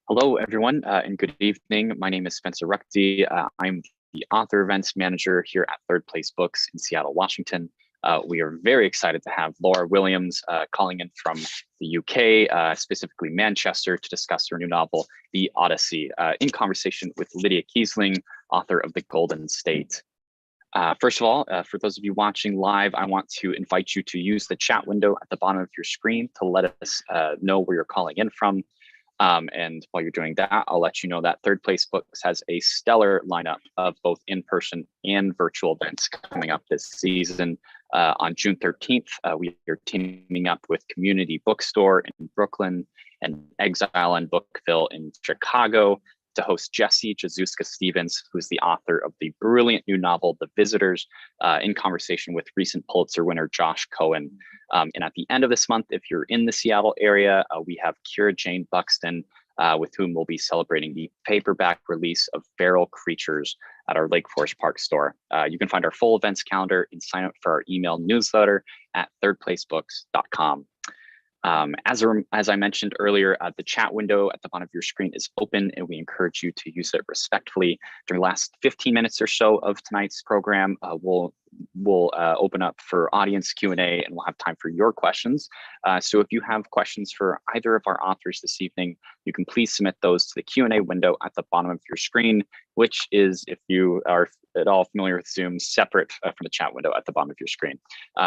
Hello, everyone, and good evening. My name is Spencer Ruckty. I'm the author events manager here at Third Place Books in Seattle, Washington. We are very excited to have Lara Williams calling in from the UK, specifically Manchester, to discuss her new novel, The Odyssey, in conversation with Lydia Kiesling, author of The Golden State. First of all, for those of you watching live, I want to invite you to use the chat window at the bottom of your screen to let us know where you're calling in from. And while you're doing that, I'll let you know that Third Place Books has a stellar lineup of both in-person and virtual events coming up this season. On June 13th, we are teaming up with Community Bookstore in Brooklyn and Exile and Bookville in Chicago to host Jesse Jazuska Stevens, who's the author of the brilliant new novel, The Visitors, in conversation with recent Pulitzer winner Josh Cohen. And at the end of this month, if you're in the Seattle area, we have Kira Jane Buxton, with whom we'll be celebrating the paperback release of Feral Creatures at our Lake Forest Park store. You can find our full events calendar and sign up for our email newsletter at thirdplacebooks.com. As I mentioned earlier, the chat window at the bottom of your screen is open, and we encourage you to use it respectfully. During the last 15 minutes or so of tonight's program, we'll open up for audience Q&A, and we'll have time for your questions. So if you have questions for either of our authors this evening, you can please submit those to the Q&A window at the bottom of your screen, which is, if you are at all familiar with Zoom, separate from the chat window at the bottom of your screen.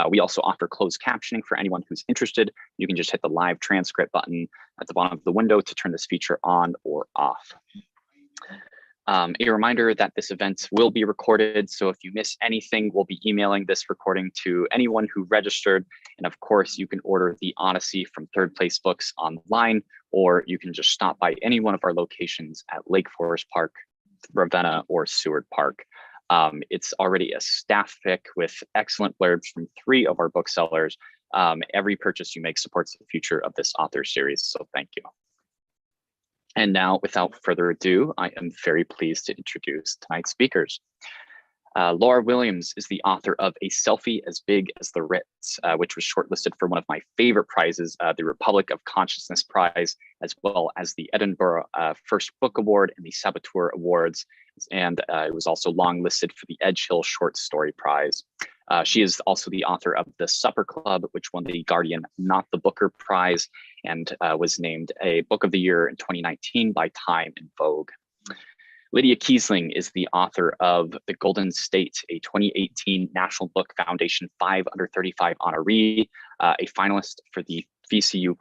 We also offer closed captioning for anyone who's interested. You can just hit the live transcript button at the bottom of the window to turn this feature on or off. A reminder that this event will be recorded, so if you miss anything, we'll be emailing this recording to anyone who registered. And of course, you can order the Odyssey from Third Place Books online, or you can just stop by any one of our locations at Lake Forest Park, Ravenna, or Seward Park. It's already a staff pick with excellent blurbs from 3 of our booksellers. Every purchase you make supports the future of this author series, so thank you. And now, without further ado, I am very pleased to introduce tonight's speakers. Lara Williams is the author of A Selfie as Big as the Ritz, which was shortlisted for one of my favorite prizes, the Republic of Consciousness Prize, as well as the Edinburgh First Book Award and the Saboteur Awards. And it was also longlisted for the Edge Hill Short Story Prize. She is also the author of The Supper Club, which won the Guardian Not the Booker Prize and was named a Book of the Year in 2019 by Time and Vogue. Lydia Kiesling is the author of The Golden State, a 2018 National Book Foundation 5 Under 35 honoree, a finalist for the VCU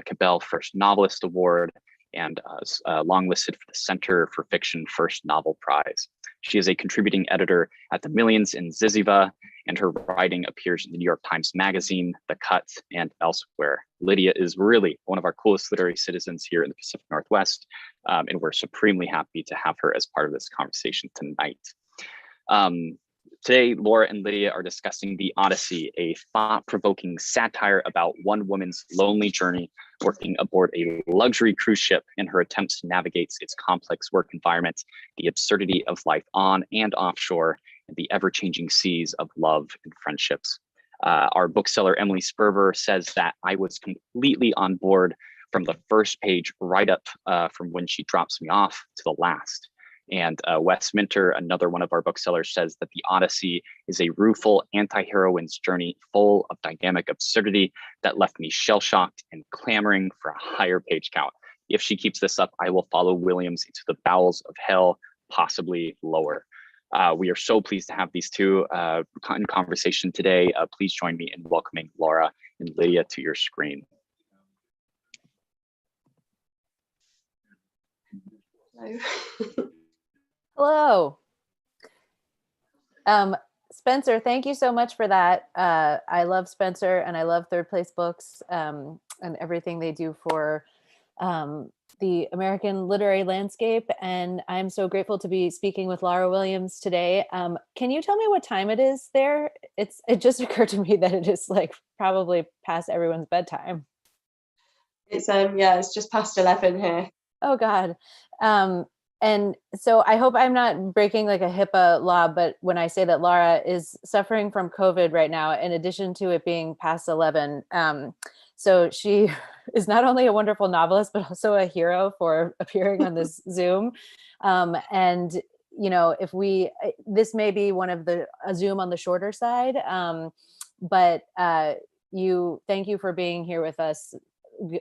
Cabell First Novelist Award, and longlisted for the Center for Fiction First Novel Prize. She is a contributing editor at The Millions in Ziziva, and her writing appears in the New York Times Magazine, The Cut, and elsewhere. Lydia is really one of our coolest literary citizens here in the Pacific Northwest, and we're supremely happy to have her as part of this conversation tonight. Today, Lara and Lydia are discussing The Odyssey, a thought-provoking satire about one woman's lonely journey working aboard a luxury cruise ship in her attempts to navigate its complex work environment, the absurdity of life on and offshore, and the ever-changing seas of love and friendships. Our bookseller, Emily Sperber, says that I was completely on board from the first page right up from when she drops me off to the last. And Wes Minter, another one of our booksellers, says that The Odyssey is a rueful anti-heroine's journey full of dynamic absurdity that left me shell-shocked and clamoring for a higher page count. If she keeps this up, I will follow Williams into the bowels of hell, possibly lower. We are so pleased to have these two in conversation today. Please join me in welcoming Lara and Lydia to your screen. Hello. Spencer, thank you so much for that. I love Spencer and I love Third Place Books and everything they do for the American literary landscape. And I'm so grateful to be speaking with Lara Williams today. Can you tell me what time it is there? It just occurred to me that it is like probably past everyone's bedtime. It's yeah, it's just past 11 here. Oh God. And so I hope I'm not breaking like a HIPAA law, but when I say that Lara is suffering from COVID right now, in addition to it being past 11, So she is not only a wonderful novelist, but also a hero for appearing on this Zoom. And, you know, this may be a Zoom on the shorter side, but thank you for being here with us,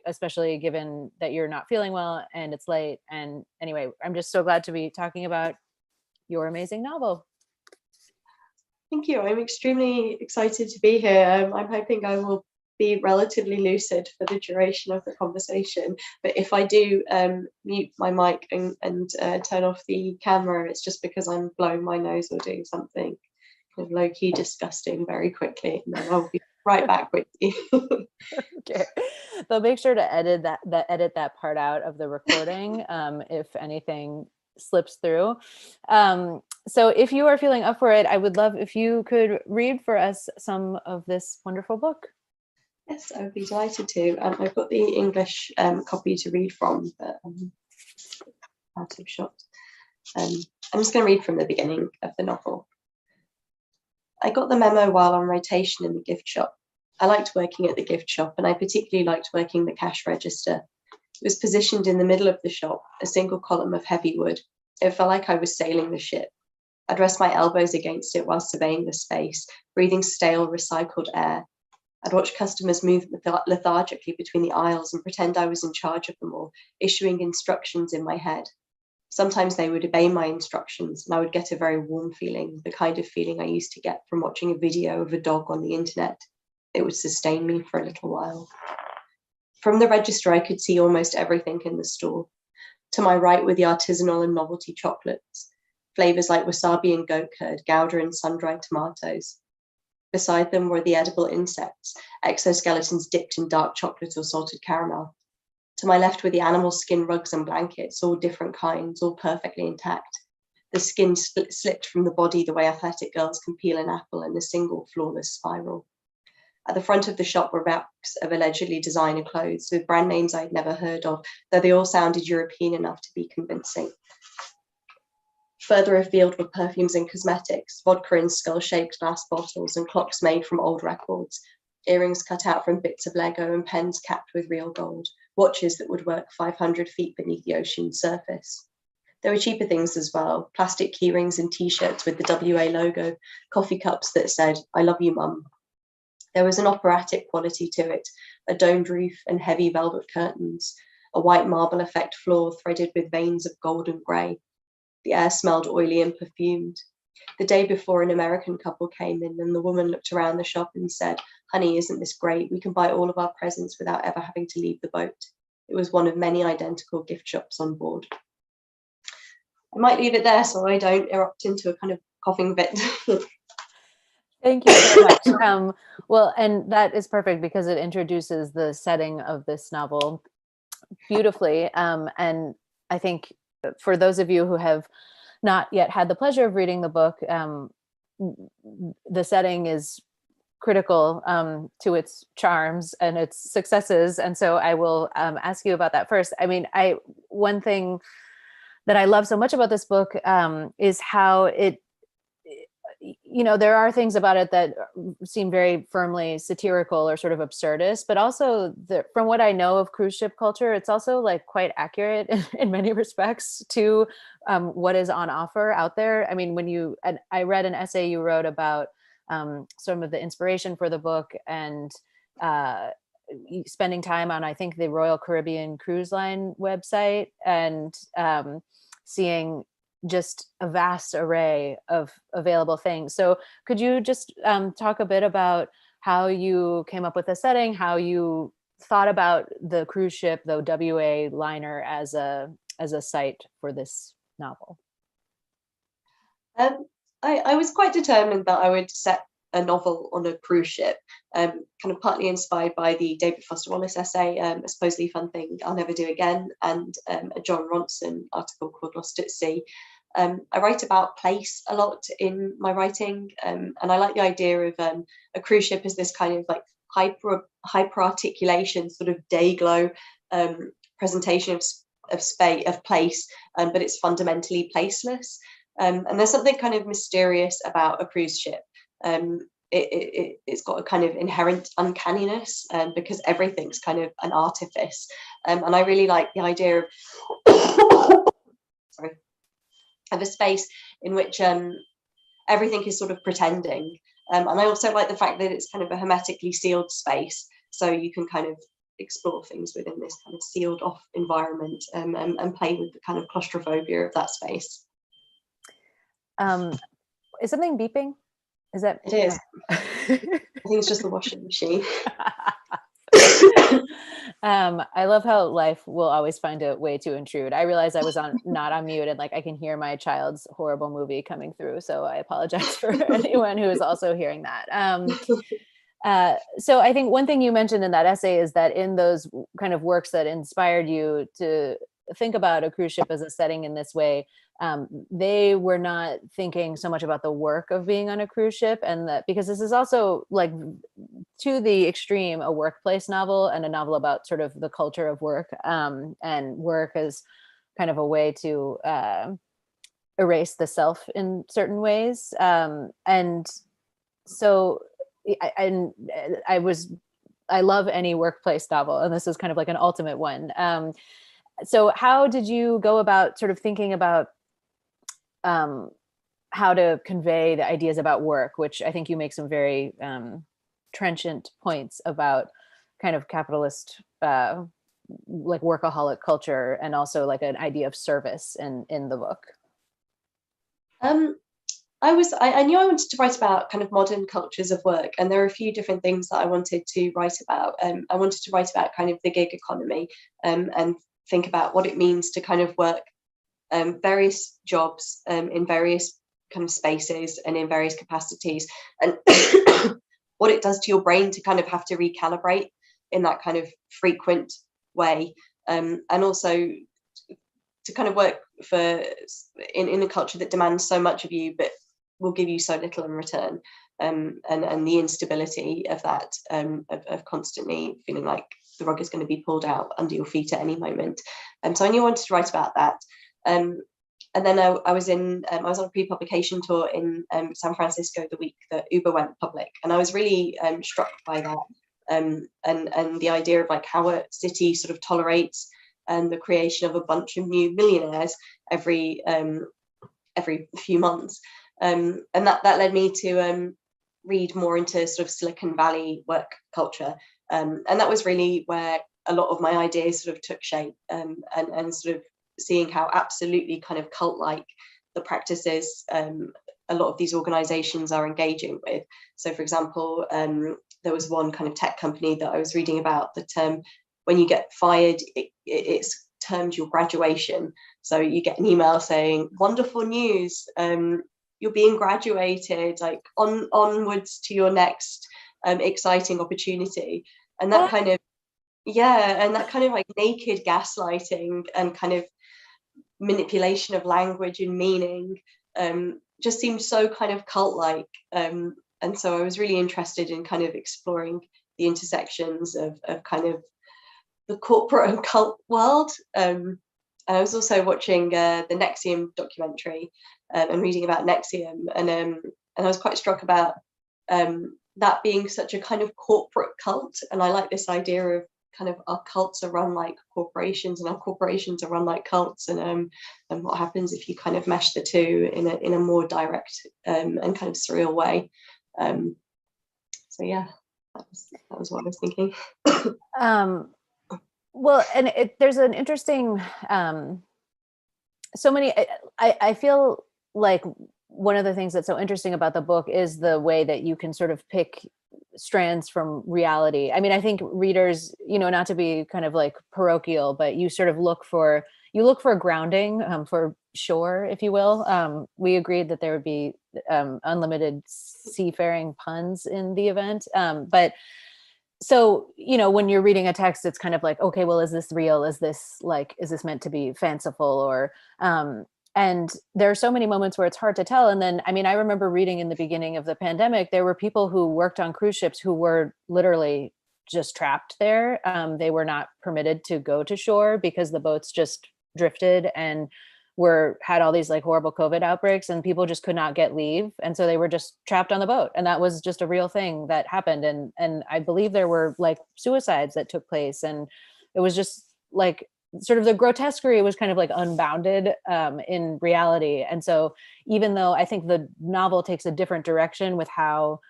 especially given that you're not feeling well and it's late. And anyway, I'm just so glad to be talking about your amazing novel. Thank you. I'm extremely excited to be here. I'm hoping I will be relatively lucid for the duration of the conversation. But if I do mute my mic and turn off the camera, it's just because I'm blowing my nose or doing something kind of low-key disgusting very quickly. And then I'll be right back with you. Okay. They'll make sure to edit that part out of the recording if anything slips through. So if you are feeling up for it, I would love if you could read for us some of this wonderful book. Yes, I would be delighted to. I've got the English copy to read from, but out of shot. I'm just going to read from the beginning of the novel. I got the memo while on rotation in the gift shop. I liked working at the gift shop, and I particularly liked working the cash register. It was positioned in the middle of the shop, a single column of heavy wood. It felt like I was sailing the ship. I'd rest my elbows against it while surveying the space, breathing stale, recycled air. I'd watch customers move lethargically between the aisles and pretend I was in charge of them all, issuing instructions in my head. Sometimes they would obey my instructions, and I would get a very warm feeling, the kind of feeling I used to get from watching a video of a dog on the internet. It would sustain me for a little while. From the register, I could see almost everything in the store. To my right were the artisanal and novelty chocolates, flavors like wasabi and goat curd, gouda and sun-dried tomatoes. Beside them were the edible insects, exoskeletons dipped in dark chocolate or salted caramel. To my left were the animal skin rugs and blankets, all different kinds, all perfectly intact. The skin slipped from the body the way athletic girls can peel an apple in a single flawless spiral. At the front of the shop were racks of allegedly designer clothes with brand names I'd never heard of, though they all sounded European enough to be convincing. Further afield were perfumes and cosmetics, vodka in skull-shaped glass bottles and clocks made from old records, earrings cut out from bits of Lego and pens capped with real gold, watches that would work 500 feet beneath the ocean's surface. There were cheaper things as well, plastic keyrings and t-shirts with the WA logo, coffee cups that said, "I love you, Mum." There was an operatic quality to it, a domed roof and heavy velvet curtains, a white marble effect floor threaded with veins of gold and grey. The air smelled oily and perfumed. The day before, an American couple came in and the woman looked around the shop and said, "Honey, isn't this great? We can buy all of our presents without ever having to leave the boat." It was one of many identical gift shops on board. I might leave it there so I don't erupt into a kind of coughing fit. Thank you so much. Well, and that is perfect because it introduces the setting of this novel beautifully. And I think for those of you who have not yet had the pleasure of reading the book, the setting is critical to its charms and its successes. And so I will ask you about that first. I mean, one thing that I love so much about this book is how it, you know, there are things about it that seem very firmly satirical or sort of absurdist, but also from what I know of cruise ship culture, it's also like quite accurate in many respects to what is on offer out there. I mean, I read an essay you wrote about some of the inspiration for the book and spending time on, I think, the Royal Caribbean Cruise Line website and seeing just a vast array of available things. So could you just talk a bit about how you came up with the setting, how you thought about the cruise ship, the WA liner as a site for this novel? I was quite determined that I would set a novel on a cruise ship, kind of partly inspired by the David Foster Wallace essay, A Supposedly Fun Thing I'll Never Do Again, and a John Ronson article called Lost at Sea. I write about place a lot in my writing, and I like the idea of a cruise ship as this kind of like hyper articulation, sort of day glow presentation of place, but it's fundamentally placeless. And there's something kind of mysterious about a cruise ship. it's got a kind of inherent uncanniness, because everything's kind of an artifice, and I really like the idea of sorry, of a space in which everything is sort of pretending, and I also like the fact that it's kind of a hermetically sealed space, so you can kind of explore things within this kind of sealed off environment, and play with the kind of claustrophobia of that space. Is something beeping? Is that? It is. I think it's just the washing machine. I love how life will always find a way to intrude. I realized I was not on mute, and like I can hear my child's horrible movie coming through. So I apologize for anyone who is also hearing that. So I think one thing you mentioned in that essay is that in those kind of works that inspired you to think about a cruise ship as a setting in this way, they were not thinking so much about the work of being on a cruise ship, and that because this is also like to the extreme a workplace novel and a novel about sort of the culture of work, and work as kind of a way to erase the self in certain ways, and so I love any workplace novel, and this is kind of like an ultimate one. So how did you go about sort of thinking about how to convey the ideas about work, which I think you make some very trenchant points about kind of capitalist, like workaholic culture, and also like an idea of service in the book? I knew I wanted to write about kind of modern cultures of work, and there are a few different things that I wanted to write about. I wanted to write about kind of the gig economy, and think about what it means to kind of work various jobs in various kind of spaces and in various capacities, and what it does to your brain to kind of have to recalibrate in that kind of frequent way, and also to kind of work in a culture that demands so much of you but will give you so little in return, and the instability of that, of constantly feeling like the rug is going to be pulled out under your feet at any moment. So I knew I wanted to write about that. And then I was on a pre-publication tour in San Francisco the week that Uber went public, and I was really struck by that, and the idea of like how a city sort of tolerates the creation of a bunch of new millionaires every few months, and that led me to read more into sort of Silicon Valley work culture, and that was really where a lot of my ideas sort of took shape, and sort of seeing how absolutely kind of cult-like the practices a lot of these organizations are engaging with. So for example, there was one kind of tech company that I was reading about that when you get fired, it's termed your graduation. So you get an email saying, wonderful news, you're being graduated, like onwards to your next exciting opportunity. And that kind of, and that kind of like naked gaslighting and kind of manipulation of language and meaning just seemed so kind of cult-like, and so I was really interested in kind of exploring the intersections of kind of the corporate and cult world. And I was also watching the NXIVM documentary and reading about NXIVM, and I was quite struck about that being such a kind of corporate cult. And I like this idea of kind of our cults are run like corporations and our corporations are run like cults, and what happens if you kind of mesh the two in a more direct and kind of surreal way. So yeah, that was what I was thinking. Well, and there's an interesting, so many, I feel like one of the things that's so interesting about the book is the way that you can sort of pick strands from reality. I mean, I think readers, not to be kind of like parochial, but you sort of look for grounding, for shore, if you will. We agreed that there would be unlimited seafaring puns in the event. But so, when you're reading a text, it's kind of like, okay, well, is this real? Is this meant to be fanciful? Or, and there are so many moments where it's hard to tell. And then, I mean, I remember reading in the beginning of the pandemic, there were people who worked on cruise ships who were literally just trapped there. They were not permitted to go to shore because the boats just drifted and had all these like horrible COVID outbreaks, and people just could not get leave. And so they were just trapped on the boat. And that was just a real thing that happened. And I believe there were like suicides that took place. And it was just like sort of the grotesquerie was kind of like unbounded in reality. And so even though I think the novel takes a different direction with how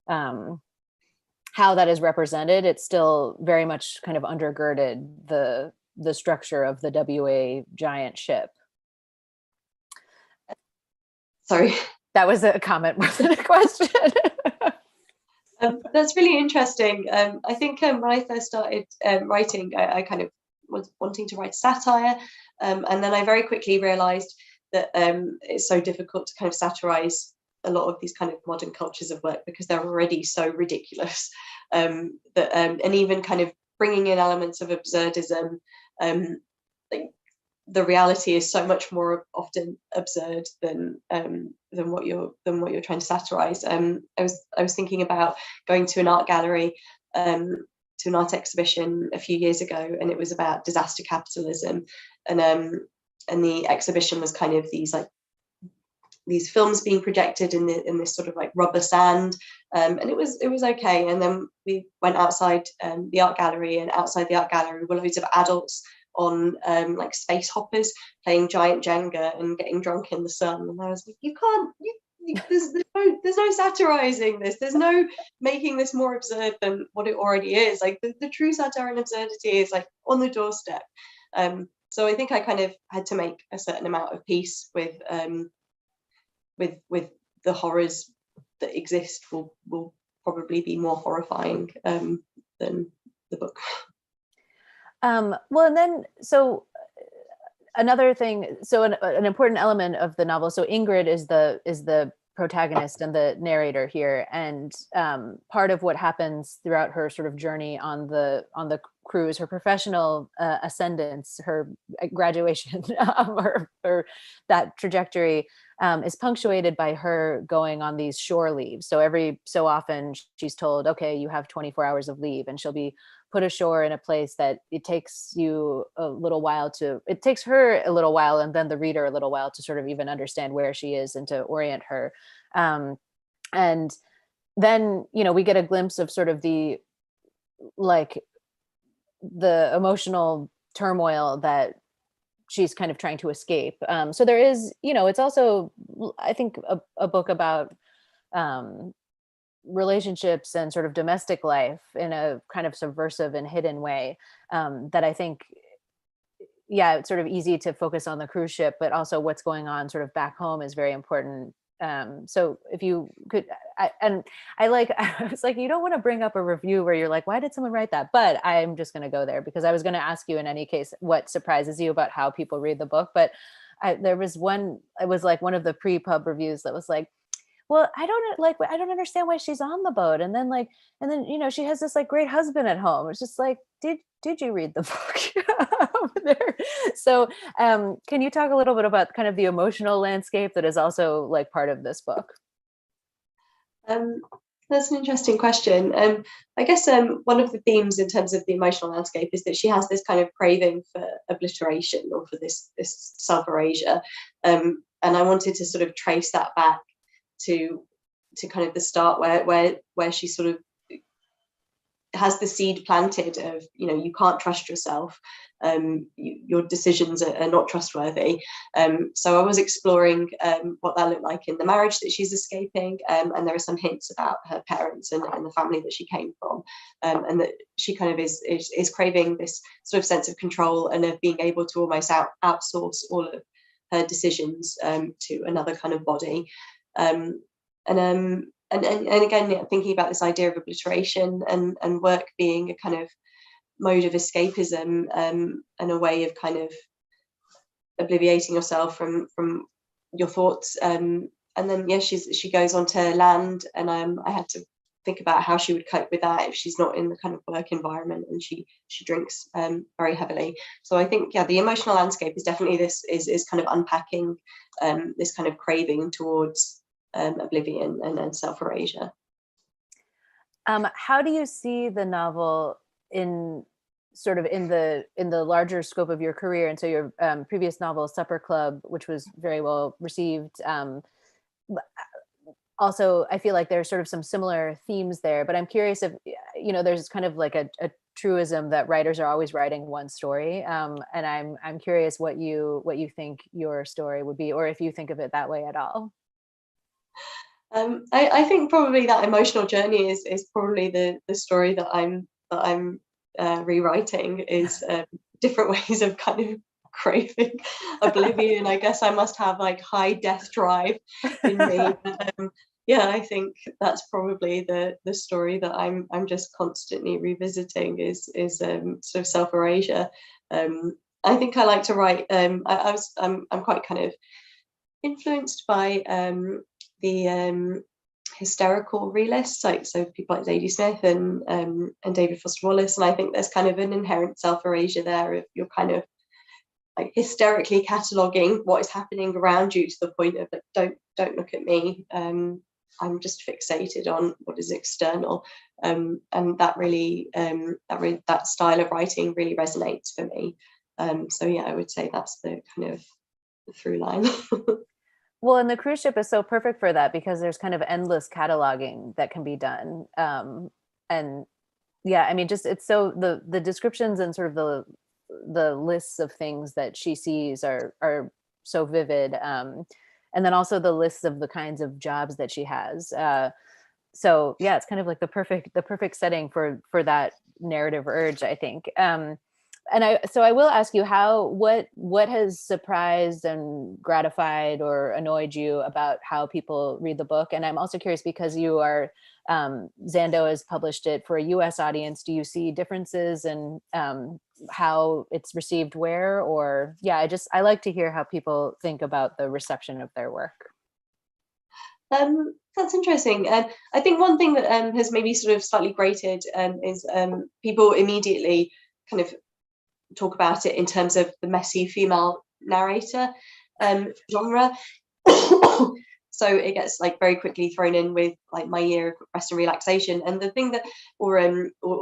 that is represented, it's still very much kind of undergirded the structure of the WA giant ship. Sorry. That was a comment more than a question. That's really interesting. I think when I first started writing, I kind of was wanting to write satire. And then I very quickly realized that it's so difficult to kind of satirize a lot of these kind of modern cultures of work because they're already so ridiculous. And even kind of bringing in elements of absurdism, like the reality is so much more often absurd than what you're trying to satirize. I was thinking about going to an art gallery, to an art exhibition a few years ago, and it was about disaster capitalism, and the exhibition was kind of these films being projected in this sort of like rubber sand, and it was okay. And then we went outside the art gallery, and outside the art gallery were loads of adults on like space hoppers playing giant Jenga and getting drunk in the sun. And I was like, you can't, there's no satirizing this. There's no making this more absurd than what it already is. Like the true satire and absurdity is like on the doorstep. So I think I kind of had to make a certain amount of peace with the horrors that exist will probably be more horrifying than the book. Well, and then, so another thing, so an important element of the novel, so Ingrid is the protagonist and the narrator here. And part of what happens throughout her sort of journey on the cruise, her professional ascendance, her graduation, her that trajectory is punctuated by her going on these shore leaves. So every so often she's told, okay, you have 24 hours of leave, and she'll be put ashore in a place that it takes her a little while, and then the reader a little while to sort of even understand where she is and to orient her. And then, we get a glimpse of sort of the emotional turmoil that she's kind of trying to escape. So there is, it's also, I think, a book about relationships and sort of domestic life in a kind of subversive and hidden way, that I think, it's sort of easy to focus on the cruise ship, but also what's going on sort of back home is very important. So if you could, I was like, you don't want to bring up a review where you're like, why did someone write that? But I'm just going to go there because I was going to ask you in any case, what surprises you about how people read the book. But there was one, it was like one of the pre-pub reviews that was like, well, I don't understand why she's on the boat. And then she has this like great husband at home. It's just like, did you read the book? There. So can you talk a little bit about kind of the emotional landscape that is also like part of this book? That's an interesting question. I guess one of the themes in terms of the emotional landscape is that she has this kind of craving for obliteration or for this self-erasure. And I wanted to sort of trace that back to kind of the start where she sort of has the seed planted of, you can't trust yourself, your decisions are not trustworthy. So I was exploring what that looked like in the marriage that she's escaping, and there are some hints about her parents and the family that she came from, and that she kind of is craving this sort of sense of control and of being able to almost outsource all of her decisions to another kind of body. And again, thinking about this idea of obliteration and work being a kind of mode of escapism, and a way of kind of obliviating yourself from your thoughts. And then she goes onto land, and I had to think about how she would cope with that if she's not in the kind of work environment and she drinks very heavily. So I think the emotional landscape is definitely is kind of unpacking this kind of craving towards oblivion and self-erasure. How do you see the novel in sort of in the larger scope of your career. And so your previous novel, Supper Club, which was very well received. Also, I feel like there's sort of some similar themes there, but I'm curious if, there's kind of like a truism that writers are always writing one story. And I'm curious what you think your story would be, or if you think of it that way at all. I think probably that emotional journey is probably the story that I'm rewriting, is different ways of kind of craving oblivion. I guess I must have like high death drive in me. Yeah, I think that's probably the story that I'm just constantly revisiting, is sort of self-erasure. I think I like to write. I'm quite kind of influenced by the hysterical realists, so people like Zadie Smith and David Foster Wallace, and I think there's kind of an inherent self-erasure there, if you're kind of like hysterically cataloguing what is happening around you to the point of like, don't look at me. I'm just fixated on what is external, and that really that style of writing really resonates for me. So yeah, I would say that's the kind of the through line. Well, and the cruise ship is so perfect for that, because there's kind of endless cataloging that can be done. And yeah, I mean, just it's so the descriptions and sort of the lists of things that she sees are so vivid. And then also the lists of the kinds of jobs that she has. So yeah, it's kind of like the perfect setting for that narrative urge, I think. And I will ask you what has surprised and gratified or annoyed you about how people read the book? And I'm also curious, because you are, Zando has published it for a US audience. Do you see differences in how it's received where? Or yeah, I like to hear how people think about the reception of their work. That's interesting. I think one thing that has maybe sort of slightly grated is people immediately kind of talk about it in terms of the messy female narrator genre. So it gets like very quickly thrown in with like My Year of Rest and Relaxation, and the thing that or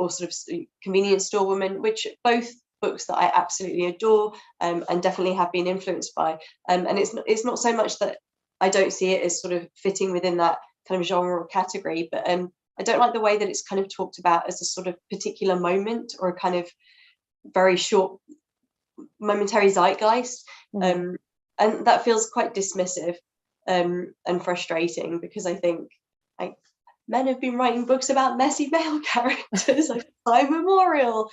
sort of Convenience Store Woman, which both books that I absolutely adore and definitely have been influenced by. And it's not so much that I don't see it as sort of fitting within that kind of genre or category, but I don't like the way that it's kind of talked about as a sort of particular moment or a kind of very short momentary zeitgeist. And that feels quite dismissive and frustrating, because I think like men have been writing books about messy male characters like time immemorial.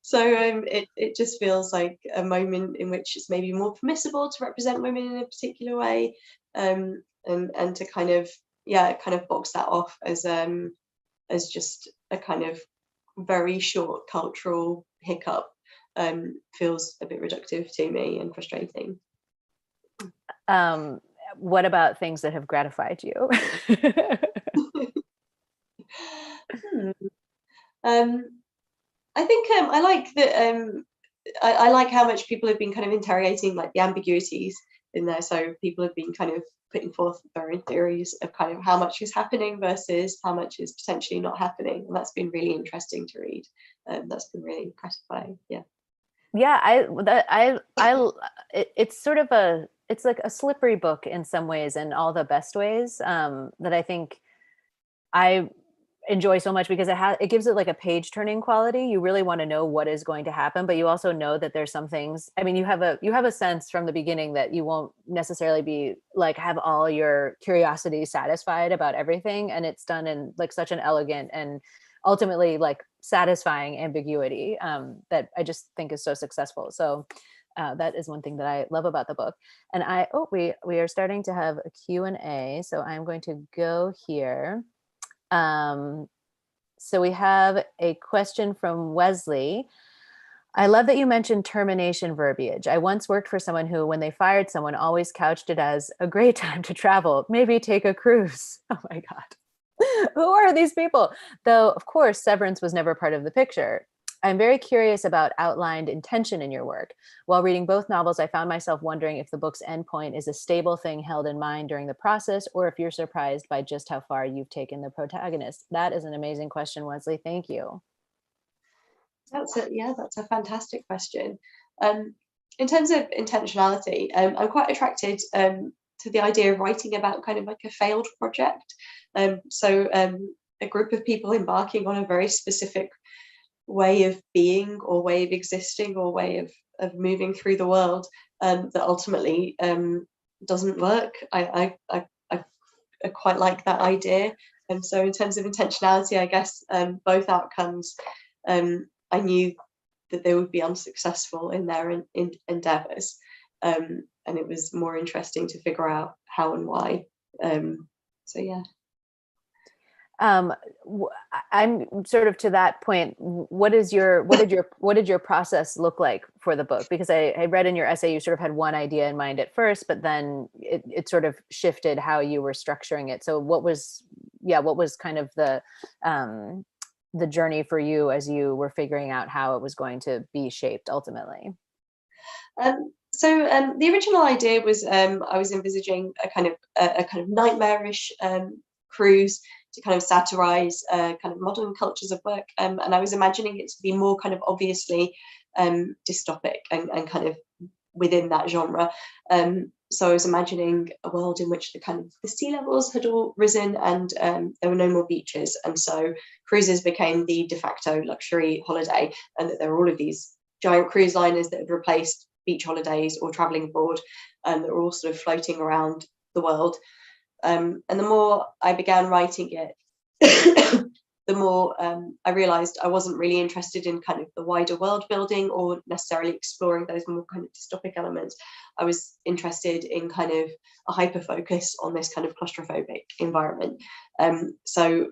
So it just feels like a moment in which it's maybe more permissible to represent women in a particular way, and to kind of box that off as just a kind of very short cultural hiccup feels a bit reductive to me and frustrating. What about things that have gratified you? I think I like that. I like how much people have been kind of interrogating like the ambiguities in there. So people have been kind of putting forth their own theories of kind of how much is happening versus how much is potentially not happening, and that's been really interesting to read. That's been really gratifying. Yeah. Yeah, it's sort of it's like a slippery book in some ways, in all the best ways, that I think I enjoy so much, because it gives it like a page turning quality. You really want to know what is going to happen, but you also know that there's some things, I mean, you have a sense from the beginning that you won't necessarily be like have all your curiosity satisfied about everything, and it's done in like such an elegant and ultimately like satisfying ambiguity that I just think is so successful. So that is one thing that I love about the book. And we are starting to have a Q&A, so I'm going to go here. So we have a question from Wesley. I love that you mentioned termination verbiage. I once worked for someone who, when they fired someone, always couched it as a great time to travel, maybe take a cruise. Oh my God. Who are these people? Though, of course, severance was never part of the picture. I'm very curious about outlined intention in your work. While reading both novels, I found myself wondering if the book's endpoint is a stable thing held in mind during the process, or if you're surprised by just how far you've taken the protagonist. That is an amazing question, Wesley. Thank you. That's a fantastic question. In terms of intentionality, I'm quite attracted to the idea of writing about kind of like a failed project. So a group of people embarking on a very specific way of being or way of existing or way of moving through the world that ultimately doesn't work. I quite like that idea. And so in terms of intentionality, I guess both outcomes, I knew that they would be unsuccessful in their endeavors. And it was more interesting to figure out how and why. So yeah. I'm sort of to that point. What did your process look like for the book? Because I read in your essay you sort of had one idea in mind at first, but then it sort of shifted how you were structuring it. So what was kind of the journey for you as you were figuring out how it was going to be shaped ultimately? So the original idea was I was envisaging a kind of nightmarish cruise to kind of satirize kind of modern cultures of work, and I was imagining it to be more kind of obviously dystopic and kind of within that genre. So I was imagining a world in which the sea levels had all risen and there were no more beaches, and so cruises became the de facto luxury holiday, and that there were all of these giant cruise liners that had replaced beach holidays or traveling abroad, and that were all sort of floating around the world. And the more I began writing it, the more I realized I wasn't really interested in kind of the wider world building or necessarily exploring those more kind of dystopic elements. I was interested in kind of a hyper focus on this kind of claustrophobic environment. So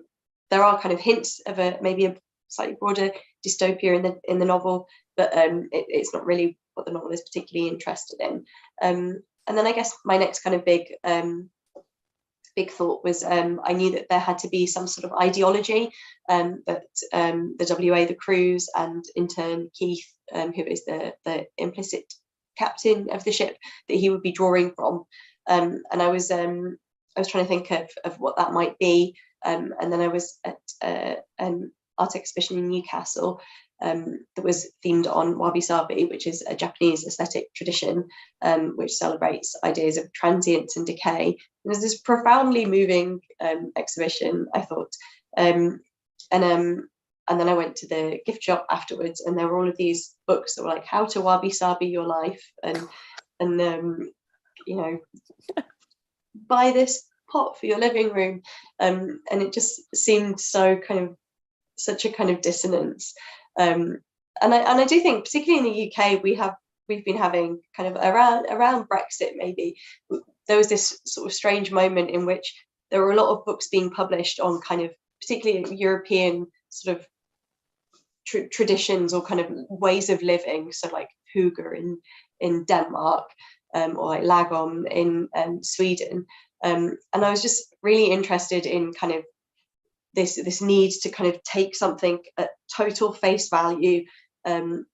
there are kind of hints of maybe a slightly broader dystopia in the novel, but it's not really what the novel is particularly interested in. And then I guess my next kind of big thought was I knew that there had to be some sort of ideology that the WA, the crews, and in turn Keith, who is the implicit captain of the ship, that he would be drawing from. And I was trying to think of what that might be. And then I was at an art exhibition in Newcastle that was themed on wabi-sabi, which is a Japanese aesthetic tradition which celebrates ideas of transience and decay. It was this profoundly moving exhibition, I thought. And then I went to the gift shop afterwards, and there were all of these books that were like how to wabi-sabi your life, and you know, buy this pot for your living room, and it just seemed so such a kind of dissonance. And I do think, particularly in the UK, we've been having kind of around Brexit, maybe there was this sort of strange moment in which there were a lot of books being published on kind of particularly European sort of traditions or kind of ways of living. So like hygge in Denmark, or like lagom in Sweden. And I was just really interested in kind of this need to kind of take something at total face value, and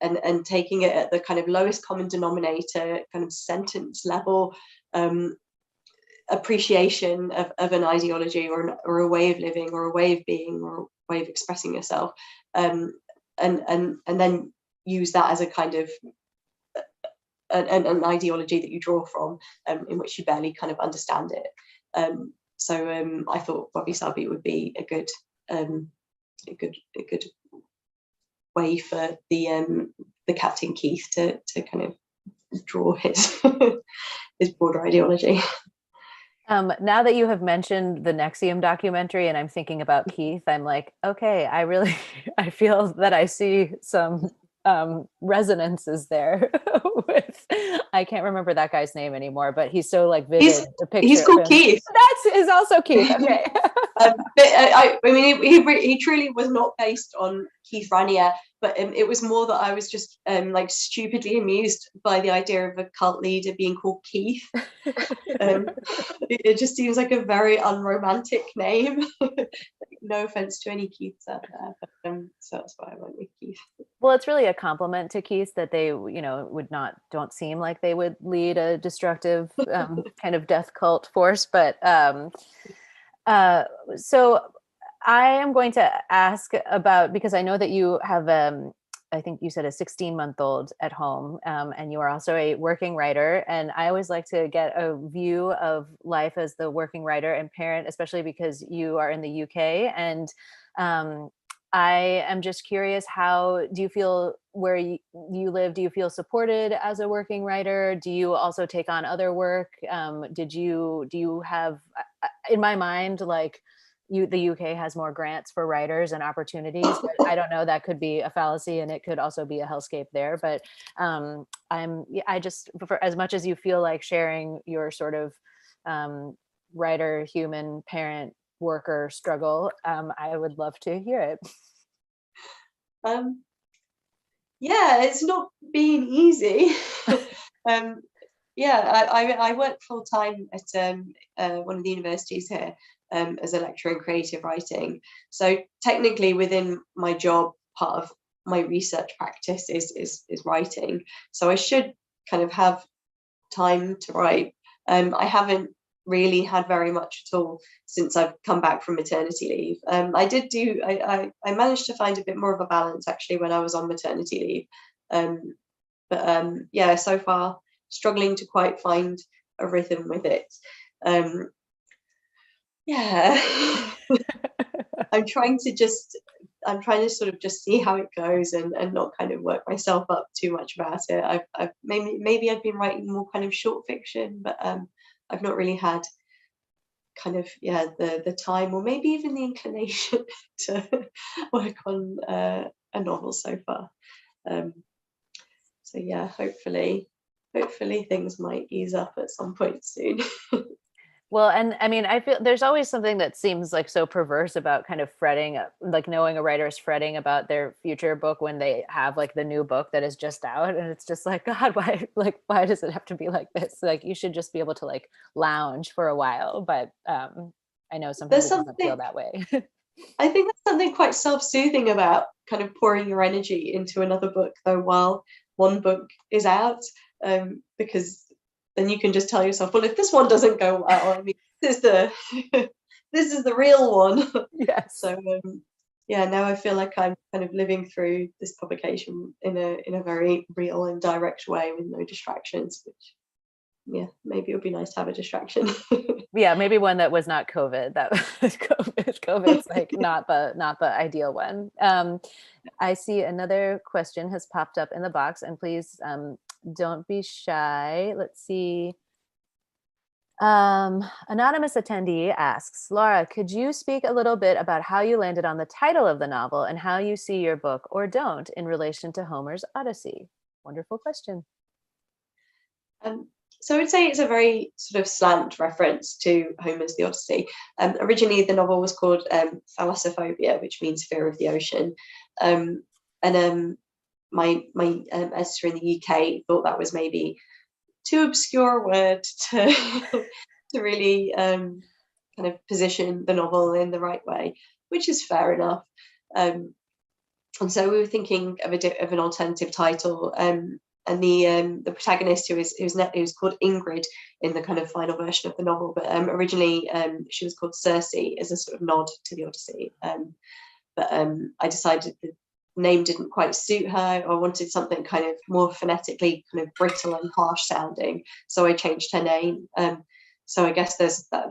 taking it at the kind of lowest common denominator, kind of sentence level appreciation of an ideology or a way of living or a way of being or a way of expressing yourself, and then use that as a kind of an ideology that you draw from, in which you barely kind of understand it. So I thought wabi-sabi would be a good way for the Captain Keith to kind of draw his his broader ideology. Now that you have mentioned the Nexium documentary and I'm thinking about Keith, I'm like, okay, I feel that I see some resonances there with, I can't remember that guy's name anymore, but he's so like vivid. The picture he's called Keith. That is also Keith. Okay. But I mean, he truly was not based on Keith Raniere, but it was more that I was just like stupidly amused by the idea of a cult leader being called Keith. It just seems like a very unromantic name. No offense to any Keiths out there, but so that's why I went with Keith. Well, it's really a compliment to Keith that they, don't seem like they would lead a destructive kind of death cult force. But so I am going to ask about, because I know that you have I think you said a 16-month-old at home, and you are also a working writer. And I always like to get a view of life as the working writer and parent, especially because you are in the UK. And I am just curious, how do you feel where you live? Do you feel supported as a working writer? Do you also take on other work? Do you have, in my mind, like, the UK has more grants for writers and opportunities, but I don't know, that could be a fallacy, and it could also be a hellscape there. But I just, for as much as you feel like sharing your sort of writer, human, parent, worker struggle, I would love to hear it. Yeah, it's not been easy. Yeah, I work full time at one of the universities here, as a lecturer in creative writing. So technically, within my job, part of my research practice is writing. So I should kind of have time to write. I haven't really had very much at all since I've come back from maternity leave. I managed to find a bit more of a balance actually when I was on maternity leave. Yeah, so far struggling to quite find a rhythm with it. Yeah. I'm trying to sort of just see how it goes and not kind of work myself up too much about it. I've maybe I've been writing more kind of short fiction, but I've not really had kind of the time or maybe even the inclination to work on a novel so far. So yeah, hopefully things might ease up at some point soon. Well, and I mean, I feel there's always something that seems like so perverse about kind of fretting, like knowing a writer is fretting about their future book when they have like the new book that is just out. And it's just like, God, why does it have to be like this? Like, you should just be able to like lounge for a while. But I know sometimes it doesn't feel that way. I think there's something quite self-soothing about kind of pouring your energy into another book, though, while one book is out, because then you can just tell yourself, well, if this one doesn't go well, I mean, this is the real one. Yes. So yeah, now I feel like I'm kind of living through this publication in a very real and direct way with no distractions, which, yeah, maybe it would be nice to have a distraction. Yeah, maybe one that was not COVID. That was COVID's like not the ideal one. I see another question has popped up in the box, and please don't be shy. Let's see. Anonymous attendee asks, Lara, could you speak a little bit about how you landed on the title of the novel and how you see your book, or don't, in relation to Homer's Odyssey? Wonderful question. So I would say it's a very sort of slant reference to Homer's The Odyssey. Originally, the novel was called Thalassophobia, which means fear of the ocean. My editor in the UK thought that was maybe too obscure a word to really kind of position the novel in the right way, which is fair enough. And so we were thinking of an alternative title. And the protagonist, who was called Ingrid in the kind of final version of the novel, but originally she was called Circe as a sort of nod to the Odyssey. But I decided the name didn't quite suit her. I wanted something kind of more phonetically kind of brittle and harsh sounding, so I changed her name. So I guess there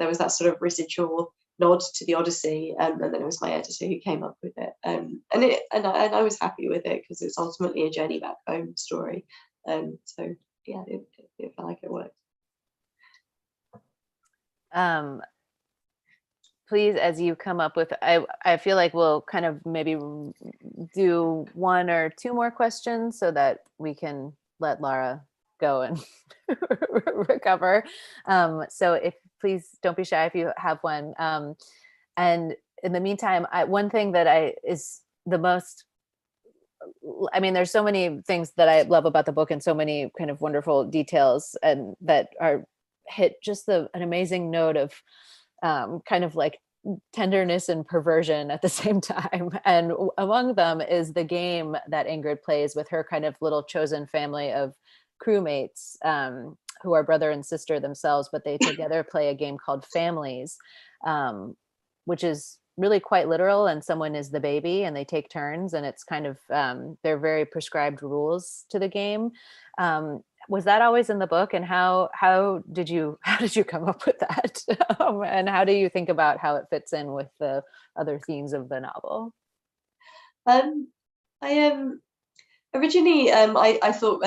was that sort of residual nod to the Odyssey, and then it was my editor who came up with it, and I was happy with it because it's ultimately a journey back home story. So yeah, it felt like it worked. Please, as you come up with, I feel like we'll kind of maybe do one or two more questions so that we can let Lara go and recover. So if please don't be shy if you have one. And in the meantime, one thing that is the most, I mean, there's so many things that I love about the book and so many kind of wonderful details and that are hit just an amazing note of kind of like tenderness and perversion at the same time. And among them is the game that Ingrid plays with her kind of little chosen family of crewmates who are brother and sister themselves, but they together play a game called Families, which is really quite literal, and someone is the baby and they take turns, and it's kind of they're very prescribed rules to the game. Was that always in the book, and how did you come up with that? And how do you think about how it fits in with the other themes of the novel? I originally I thought,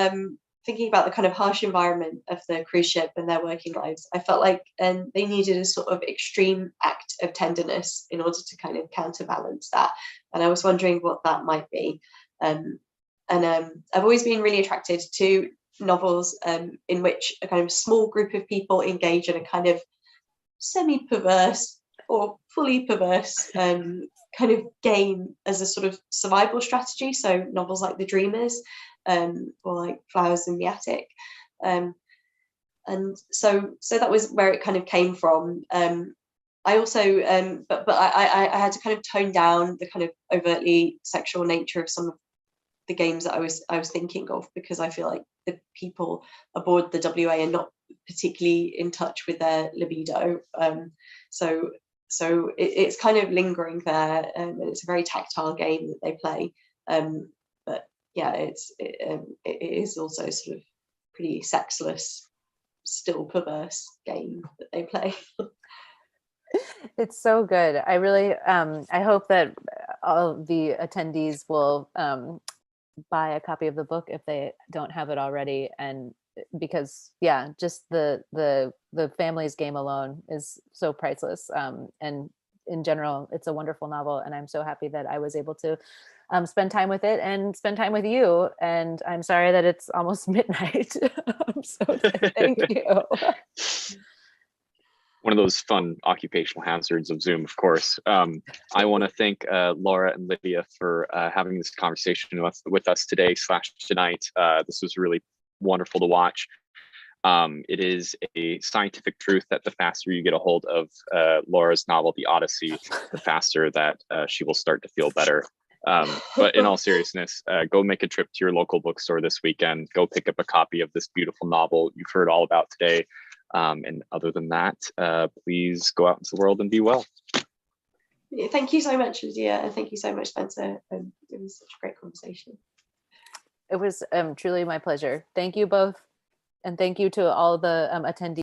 thinking about the kind of harsh environment of the cruise ship and their working lives, I felt like they needed a sort of extreme act of tenderness in order to kind of counterbalance that. And I was wondering what that might be. And I've always been really attracted to novels in which a kind of small group of people engage in a kind of semi-perverse or fully perverse kind of game as a sort of survival strategy. So novels like The Dreamers, or like Flowers in the Attic, and so that was where it kind of came from. I also but I had to kind of tone down the kind of overtly sexual nature of some of the games that I was thinking of, because I feel like the people aboard the WA are not particularly in touch with their libido, so it's kind of lingering there, and it's a very tactile game that they play, but yeah, it is also sort of pretty sexless, still perverse game that they play. It's so good. I really I hope that all of the attendees will buy a copy of the book if they don't have it already, and because just the family's game alone is so priceless, and in general it's a wonderful novel, and I'm so happy that I was able to spend time with it and spend time with you, and I'm sorry that it's almost midnight. So thank you. One of those fun occupational hazards of Zoom, of course. I want to thank Laura and Lydia for having this conversation with us today / tonight. This was really wonderful to watch. It is a scientific truth that the faster you get a hold of Laura's novel, The Odyssey, the faster that she will start to feel better. But in all seriousness, go make a trip to your local bookstore this weekend. Go pick up a copy of this beautiful novel you've heard all about today. And other than that, please go out into the world and be well. Thank you so much, Lydia, and thank you so much, Spencer. It was such a great conversation. It was truly my pleasure. Thank you both, and thank you to all the attendees.